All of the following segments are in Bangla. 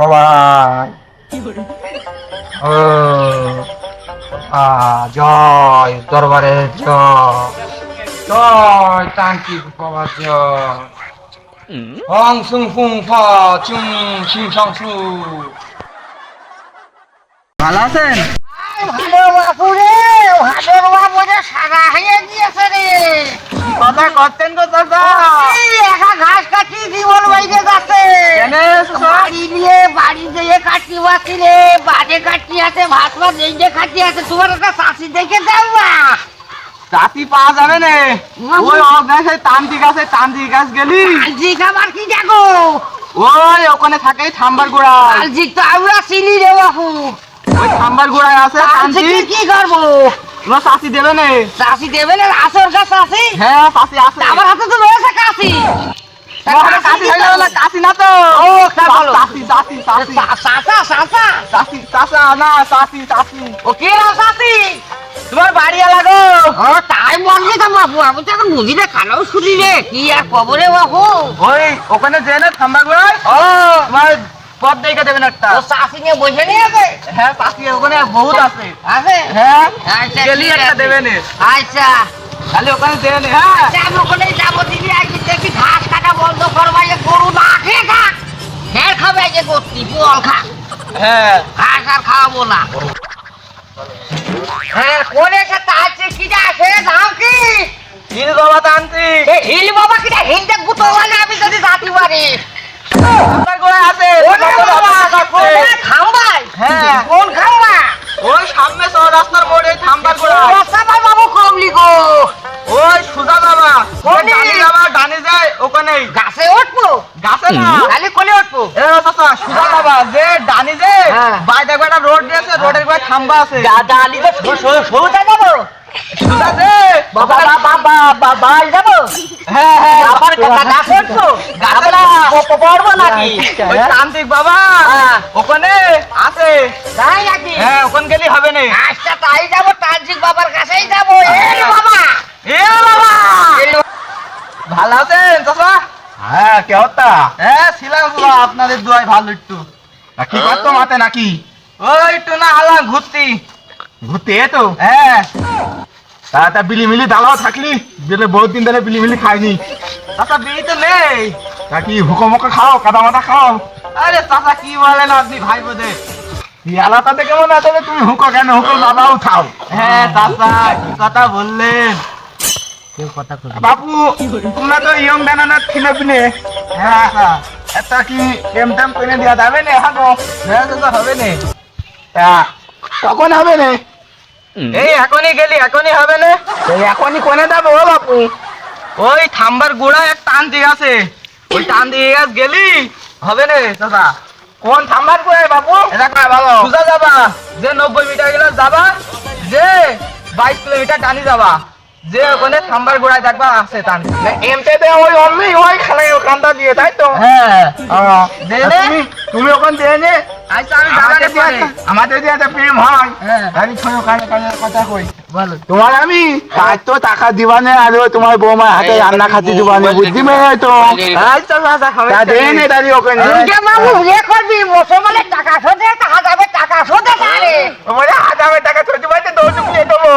বাবা জয় দরবারে জয় জয় তান্ত্রিক বাবা জয় হং সুং ফুং ফা চুং সিং সং সু। ভালো আছেন? কথা করতেন তো দাদা, ঘাস কাটি জীবন বাইরে যাচ্ছে বাড়ি নিয়ে বাড়ি দিয়ে কাটি বাকি রে বাজে কাটি আছে ভাত ভাত দেখে কাটি আছে তোমার একটা চাষি দেখে দাও না চাষি পাওয়া যাবে না। ওই অগাছে তান্ত্রিক আছে, তান্ত্রিক গাছ গেলি আলজিক আমার কি দেখো ওই ওখানে থাকে থাম্বার গোড়ায়। আলজিক তো আমরা চিনি রে বাবু, ওই থাম্বার গোড়ায় আছে তান্ত্রিক। কি করবো তোমার চাষি দেবে না? চাষি দেবে না আসর গাছ আছে? হ্যাঁ চাষি আছে, আমার হাতে তো রয়েছে কাশি। কাশি হয়ে গেল, কাশি না তো। ও ভালো চাষি চাষি চাষি চাষা চাষা চাষি চাষা না চাষি চাষি। ও কে চাষি? তোমার বাড়ি লাগো। ও তাই বললি তো বাবু, আমি তো এখন বুঝি রে খানাও শুনি রে কি আর খবরে বাবু। ওই ওখানে যে না থাম্বার গোড়ায় ও তোমার পথ দেখে দেবেন একটা। ও চাষি নিয়ে বসে নিয়ে আছে? হ্যাঁ চাষি ওখানে বহুত আছে। আছে? হ্যাঁ আচ্ছা গেলি ঠিক একটা আছে। দেবেন। আচ্ছা খালি ওখানে দেবেন। হ্যাঁ আচ্ছা, আমি ওখানে যাবো দিদি, আজকে দেখি ঘাস কাটা বন্ধ করবা, যে গরু না খেয়ে থাক ফের খাবে যে করতি বল খা, হ্যাঁ ঘাস আর খাওয়াবো না। হ্যাঁ কোন এসে তাহছে কিটা আছে নাম কি? হিল বাবা তান্ত্রিক। এ হিল বাবা কিটা হিলতে গুতো মানে আমি যদি জাতি পারি থাম্বার গোড়ায় আছে। খাম্বাই? হ্যাঁ কোন খাম্বা? ওই সামনে রাস্তার মোড়ে থাম্বার গোড়ায়। রাস্তায় বাবু কমলি গো, ওই সুজা বাবা কোনে? ডানি বাবা ডানি যায় ওখানে। গাছে উঠবো? গাছে না খালি কোলে উঠবো? এ চাচা সুজা বাবা যে ডানি যে হ্যাঁ। বাই দেখো একটা রোড দিয়েছে, রোডের গায়ে থাম্বা আছে। দাদা আলি তো সরুটা যাবো সুজা যে বাবা বাবা বাবা যাবো? হ্যাঁ হ্যাঁ আমার কথা না শুনছো? গাছে না পড়বো নাকি? ওই তান্ত্রিক বাবা হ্যাঁ। ওখানে আছে। তাই নাকি? হ্যাঁ ওখানে গেলি হবে না। আচ্ছা তাই যাবো, তান্ত্রিক বাবার কাছেই যাবো। এই বাবা এ বাবা ভালো আছেন চাচা? হ্যাঁ কে হত্যা হ্যাঁ ছিলাম বাবা, আপনাদের দোয়ায় ভালো একটু। কি করতো মাতে নাকি ওই একটু না আলাম ঘুরতি। ঘুরতে তো হ্যাঁ তা বিলি মিলি দালাও থাকলি দিলে বহুত দিন ধরে বিলি মিলি খাইনি চাচা বিড়ি তো নেই। তা কি হুকো মুখো খাও কাদা মাথা খাও আরে চাচা কি বলেন আপনি ভাই বোধে। আলাদাতে কেমন আছে তুমি হুকো কেন হুকো দাদাও খাও হ্যাঁ চাচা কি কথা বললেন। বাপু তোমরা তো ইয়ং দানা ছিলে পিনে হ্যাঁ হ্যাঁ একটা কি এম টেম কিনে দেওয়া যাবে না হাগো হ্যাঁ চাচা হবে না। তা কখন হবে না এই এখনই গেলি এখনই হবে না। এই এখনই কোনে দেবো ও বাপু ওই থাম্বার গোড়ায় এক তান্ত্রিক আছে, ওই তান্ত্রিক গাছ গেলি হবে না চাচা। কোন থাম্বার করে বাপু এটা কয় ভালো সোজা যাবা, যে 90 মিটার গেলে যাবা, যে 22 কিলোমিটার টানি যাবা, যে ওখানে থাম্বার গোড়ায় দেখবা আছে তান্ত্রিক। এমতে দে ওই অমনি ওই খালে ওখানটা দিয়ে তাই তো হ্যাঁ দে দে। তুমি ওখান দিয়ে নে আচ্ছা আমি যাবারে পরে। আমাদের দিয়ে একটা প্রেম হয় হ্যাঁ। আমি ছয় কানে কানে কথা কই ভালো তোমার আমি তাই তো টাকা দিবানে আর ওই তোমার বৌমার হাতে রান্না খাতি দিবানে বুদ্ধি মেয়ে তো আচ্ছা চাচা হবে তা দে নে দাঁড়ি ওখানে যে বাবু বিয়ে করবি মুসলমানের টাকা শোধে টাকা যাবে টাকা শোধে পারে বলে হাজার টাকা ছোট বাচ্চা দৌড় নিয়ে দেবো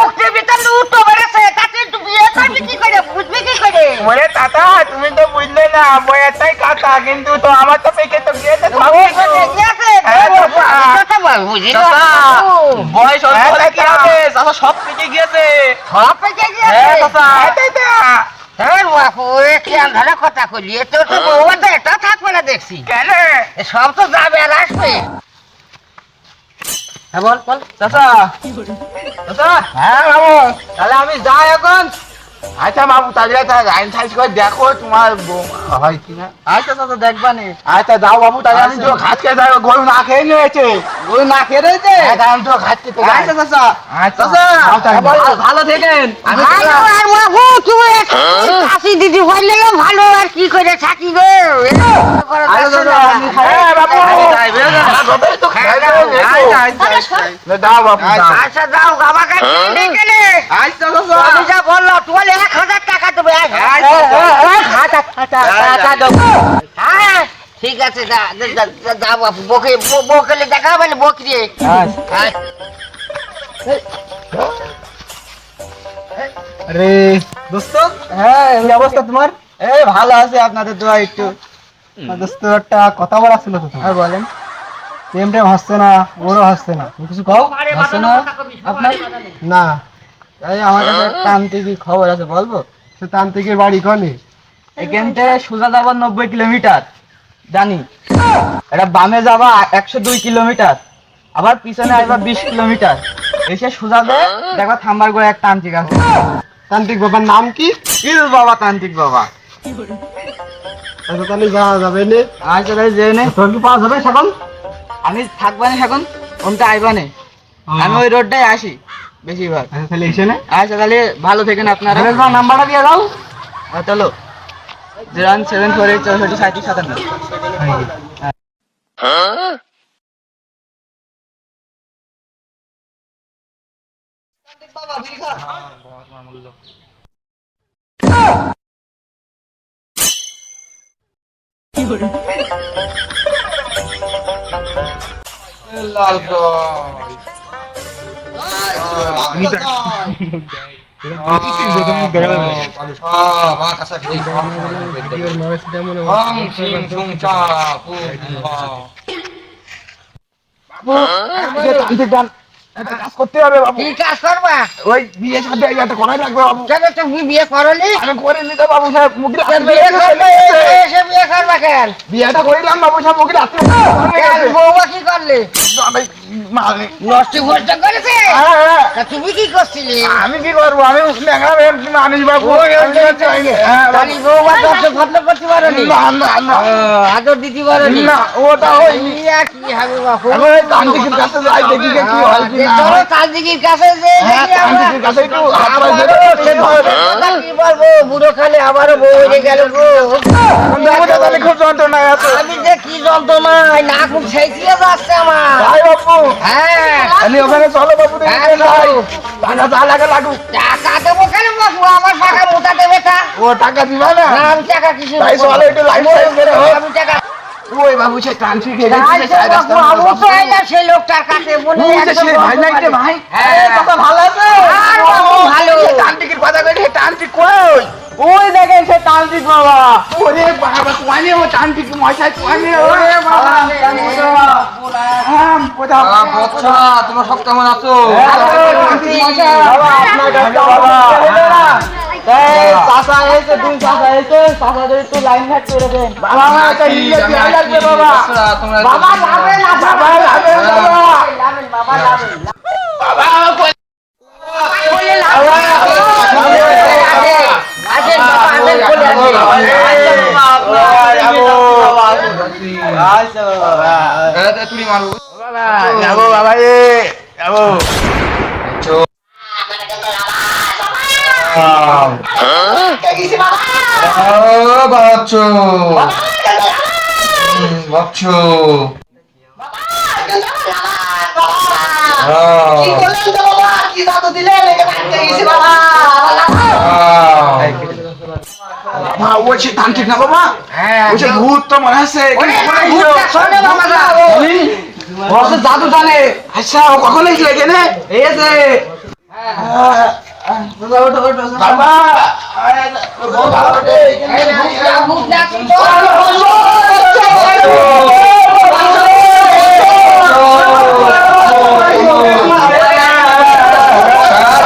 মুক্তির ভিতর উঠতে পেরেছে তাতে তুই বিয়ে করবি কি করে বুঝবি কি করে? বলে টাটা তুমি তো বুঝলে না বইটাই কাটা কিন্তু তো আমার তো পেকে তো গিয়েছে খাবো বুঝি চাচা বয়স অল্প হ্যাঁ, হলে কি চাচা। হবে চাচা সব থেকে গিয়েছে। সব পেকে হ্যাঁ গিয়েছে। চাচা হ্যাঁ বাপু কি আন্ধারে কথা কইলি তোর তো বউয়া তো এটা থাকবে না দেখছি। কেন এ সব তো যাবে আর আসবে। হ্যাঁ বল বল চাচা চাচা হ্যাঁ বাবু তাহলে আমি যাই এখন। আচ্ছা বাবু তাহলে লাইন সাইজ করে দেখো তোমার বৌমা হয় কিনা আচ্ছা চাচা দেখবা নি। আচ্ছা যাও বাবু তাহলে আমি তো ঘাট খেয়ে যাবো গরু না খেয়ে নিয়েছে ওই না খেয়ে রয়েছে। আমি তো ঘাট খেতে যাই আচ্ছা চাচা আচ্ছা চাচা যাও তাহলে। ভালো থেকেন। আমি ভালো আর বাবু তুমি কাশি দিদি হইলে ভালো আর কি করে থাকি গো আরে দাদা আমি খাই। হ্যাঁ বাবু যাই বেরো না। বাবা তো খাই দাও দাও বাবু দাও আচ্ছা যাও আমাকে ডেকে নে। আচ্ছা চাচা আমি যা বললাম তোমার 1000 টাকা দেবে। আচ্ছা। হ্যাঁ ঠিক আছে যা বাপু বকলে দেখা হবে বকরি আরে দোস্ত, হ্যাঁ কি অবস্থা তোমার? এই ভালো আছে, আপনাদের দোয়া একটু। দোস্ত একটা কথা বলা ছিল তো। হ্যাঁ বলেন। প্রেম টেম হচ্ছে না, ওরও হচ্ছে না, তুমি কিছু কও। হচ্ছে না আপনার? না, এই আমার কাছে তান্ত্রিক খবর আছে, বলবো? সে তান্ত্রিকের বাড়ি কোনে? এখান থেকে সোজা যাবার 90 কিলোমিটার জানি, এটা বামে যাবা 102 কিলোমিটার, আবার পিছনে আসবা 20 কিলোমিটার, এসে সোজা দে দেখবা থাম্বার করে এক তান্ত্রিক আছে। তান্ত্রিক বাবার নাম কি? কিল বাবা, তান্ত্রিক বাবা। আচ্ছা তাহলে যাওয়া যাবে নে। আচ্ছা তাহলে যে নে। তোর কি পাওয়া যাবে এখন? আমি থাকবানে এখন, ওনটা আইবানে। আমি ওই রোডটাই আসি বেশিরভাগ। আচ্ছা তাহলে এসে নে। আচ্ছা তাহলে ভালো থাকেন আপনারা। নাম্বারটা দিয়ে দাও। হ্যাঁ চলো। 074843757। করতে হবে বাবু। কি কাজ করবা? ওই বিয়ে সাথে একটা করাই লাগবে বাবু। কেন তুমি বিয়ে করলি? আমি করে নিতে বাবু সাহেব, মুখে বিয়ে করবে এসে বিয়ে করবা কেন? বিয়েটা করিলাম বাবু সাহেব, মুখে রাখতে বৌমা কি করলি? নষ্ট ভর্তা করেছে? তা তুমি কি করছিলে? আমি কি করবো, আমি ন্যাংরা মানুষ বাবু। তাহলে বৌমা নষ্ট ভর্তা করতে পারোনি? না না না আদর দিতে পারোনি? না, ওটা হয়নি। কি হবে বাপু? আমি ওই তান্ত্রিকের কাছে যাই, দেখি যে কি হয় কি না চলো হয়। তান্ত্রিকের কাছে যে হ্যাঁ, দেখি আমরা। তান্ত্রিকের কাছে একটু হাত পা ধরে চেক হবে। কথা কি বলবো, বুড়ো খালে আবারও বউ হয়ে গেল গো। দেবতা তাহলে খুব যন্ত্রণায় আছে। আমি যে কি যন্ত্রণায় নাক মুখ ছেঁচিয়ে যাচ্ছে আমার। ভাই বাবু, হ্যাঁ আমি ওখানে চলো বাবু, দেখি হ্যাঁ, যে যাই। চলো। টাকা যা লাগে লাগুক। টাকা দেবো কেন বাপু? আমার টাকা মোটা দেবে তা? ও টাকা দিবা না? না আমি টাকা কিছু তাই দেবো না। চলো একটু লাইন সাইড করে হোক। আমি টাকা ওই বাবু সে তান্ত্রিক যাই তো বাপু, আমিও তো এলাম সেই লোকটার কাছে, মনে হয় একদম ভাই নাই রে ভাই। হ্যাঁ। এই কথা ভালো আছে? আর বাবু ভালো। সে তান্ত্রিকের কথা কইলে সে তান্ত্রিক কই? ওই দেখেন সে তান্ত্রিক বাবা। ওরে বাবা, কোয়ানে ও তান্ত্রিক মশাই, কোয়ানে ওরে বাবা। হ্যাঁ, কোথা? বচ্চা, তোমরা সব কেমন আছো? তান্ত্রিক মশাই বাবা, আপনার কাছে বাবা। এই চাচা এসে, দুই চাচা এসে, চাচাদের একটু লাইন ঘাট করে দেন। বাবা একটা নিজে বিয়ে লাগবে বাবা। বাবা যাবে না, বাবা যাবে না, বাবা। বাবা যাবে। বাবা কই? বলে লাভ নেই। আসেন বাবা, আসেন বলে আসেন। তুই মারবো। যাবো বাবা রে, যাবো। বাচ্চো বাচ্চো ওই তান্ত্রিক না বাবা? হ্যাঁ ওই যে ভূত তো মনে আছে। ভূতটা শোনে বাবারা। জাদু জানে। আচ্ছা ও কখন এসে এখানে? এসে বাবা,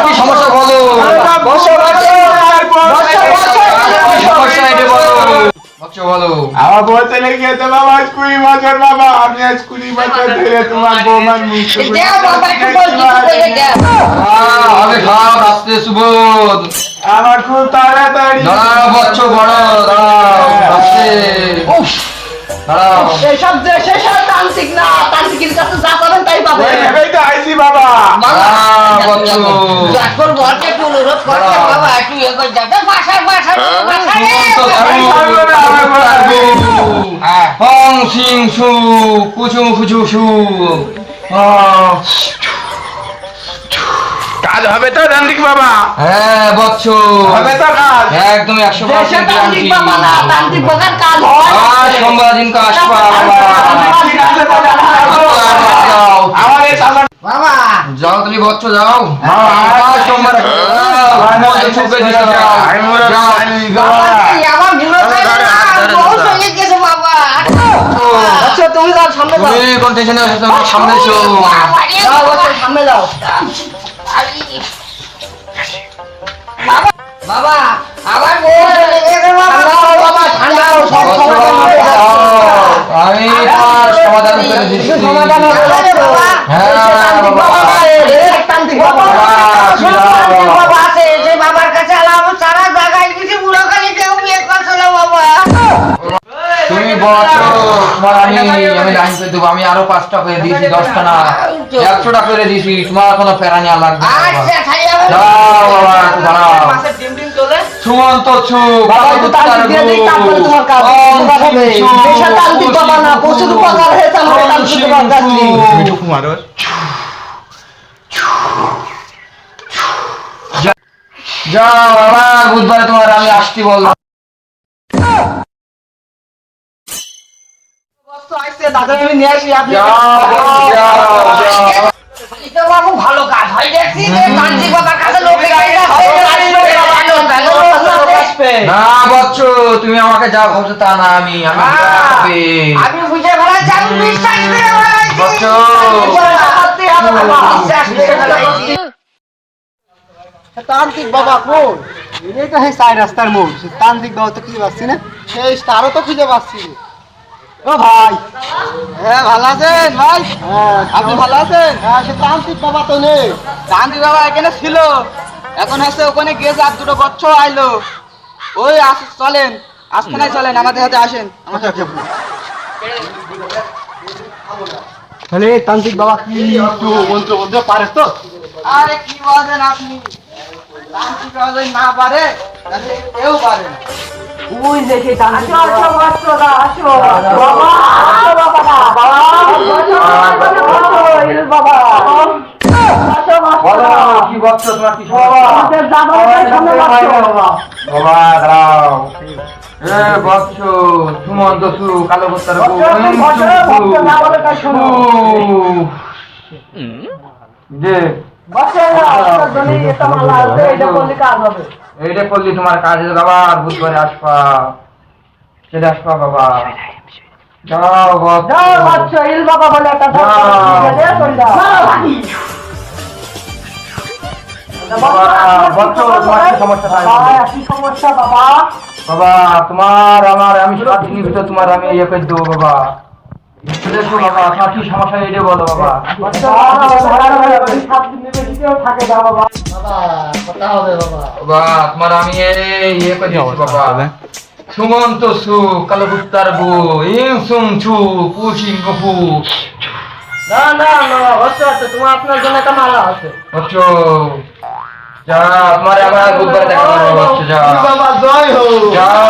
কি সমস্যা বলো? সমস্যা এটা বলো। বাচ্চা বলো। আমার বউ চলে গিয়েছে বাবা, আজ 20 বছর বাবা। আমি আজ 20 বছর ধরে তোমার বৌমার মুখ দেও বাবা, একটু বলছি, বলে দেও। আগে খাও, রাস্তে সুবোধ। আমার খুব তাড়াতাড়ি। দাঁড়াও বাচ্চো, বড় দাঁড়াও, রাস্তে দাঁড়াও। সেসব তান্ত্রিক না, তান্ত্রিকের কাছে যা পাবেন তাই পাবেন। এই তো আইছি বাবা। দাঁড়াও বাচ্চো। এখন বলকে একটু অনুরোধ করছে বাবা, একটু ইয়ে করে যাবে। বাসায় বাসায় হং সিং সু কুচু ফুচু সু কাজ হবে তো তান্ত্রিক বাবা? হ্যাঁ বচ্চ, হবে তো কাজ? একদম 100% তান্ত্রিক গ্যারান্টি। বাবা না, তান্ত্রিক বাবার কাজ হয় না। সোমবার দিন আসবা বাবা। ঠিক আছে তাহলে যাও আমার এই চাচা বাবা যাও তুমি বচ্চ যাও। সোমবার আমার বুড়ো খাইছে না, বহু সঙ্গে গেছে বাবা। আচ্ছা তুমি যাও, সামনে যাও। তুমি কোন টেনশনে আছো? তুমি সামনে এসো। যাও বচ্চ, সামনে যাও। বাবা আমার বউ চলে গেছে বাবা। বাবা ঠান্ডা হও, সব সমাধান হবে। আমি তোমার সমাধান করে দিচ্ছি। সমাধান হবে বাবা। হ্যাঁ বাবা। তান্ত্রিক বাবা। বাবা আছে, যে বাবার কাছে আলাম সারা জায়গায় কিছু বুড়ো খালি কেউ বিয়ে করছে না বাবা। তুমি বচ্চ, তোমার আমি লাইন করে দেবো। আমি আরো 5টা করে দিয়েছি, 10টা না 100টা করে দিয়েছি। তোমার কোনো প্যারা নেওয়া লাগবে না বাবা। আচ্ছা খালি আমার যাও বাবা, একটু দাঁড়াও। মাসের ডিম ডিম চলে। সুমন্ত ছু বাবা একটু তান্ত্রিক দিয়ে দিই, তারপরে তোমার কাজ উপকার হবে। বেশা তান্ত্রিক বাবা না, প্রচুর উপকার হয়েছে আমার এই তান্ত্রিক বাবার কাছ থেকে। যাও বাবা, বুধবারে তোমার আমি আসছি বললাম। দাদা আমি নিয়ে আসি, আপনি যাও যাও। এটা বাবু ভালো কাজ হয় দেখছি যে তান্ত্রিক বাবার কাছে লোক রেখে না বচ্চ, তুমি আমাকে যা ভাবছো তা না। আমি আমি বুঝে ফেলাচ্ছি, আমি বিশ্বাস করে ফেলাচ্ছি। বচ্চ। বিশ্বাস করে ফেলাচ্ছি। তান্ত্রিক বাবা কোন? এই তো হ্যাঁ সাই রাস্তার মোড়। সে তান্ত্রিক বাবা তো খুঁজে পাচ্ছি না। সেই তারও তো খুঁজে পাচ্ছি না। ও ভাই, হ্যাঁ ভালো আছেন ভাই? হ্যাঁ আপনি ভালো আছেন? হ্যাঁ সে তান্ত্রিক বাবা তো নেই। তান্ত্রিক বাবা এখানে ছিল, এখন হচ্ছে ওখানে গেছে। আর দুটো বচ্চ আইলো। ওই চলেন, আস্তানায় চলেন, আমাদের হাতে আসেন। আমার সাথে তাহলে তান্ত্রিক বাবা কি একটু মন্ত্র বলতে পারে তো? আরে কি বলেন আপনি? তান্ত্রিক বাবা যদি না পারে তাহলে কেউ পারে না। ওই দেখে তান্ত্রিক বাবা। আসো বাবা, আসো বাবা, বাবা, বলো কি বচ্চ, তোমার কি সমস্যা? বাবা দাঁড়াও। এ বচ্চ, সুমন্ত ছু কালো বস্তার যে এইটা করলি তোমার কাজ হবে বাবা। আর বুধবারে আসবা, সেটা আসবা বাবা। যাও বচ্চ। বচ্চ, তোমার কি সমস্যা নাই? বাবা তোমার আমার আমি 7 দিনের ভিতর তোমার আমি ইয়ে করে দেবো বাবা। দেখো বাবা, তোমার কি সমস্যা এটা বলো বাবা। বাবা তোমার আমি ইয়ে করে দিচ্ছি বাবা। সুমন্ত সু কালো বুস্তার গু ইং সুং ছু পুশিং গপু। না না না, তোমার আপনার জন্য একটা মালা আছে। বচ্চ যা, তোমার আবার বুধবারে দেখা করবো বচ্চ। যা বাবা জয় হোক। যাও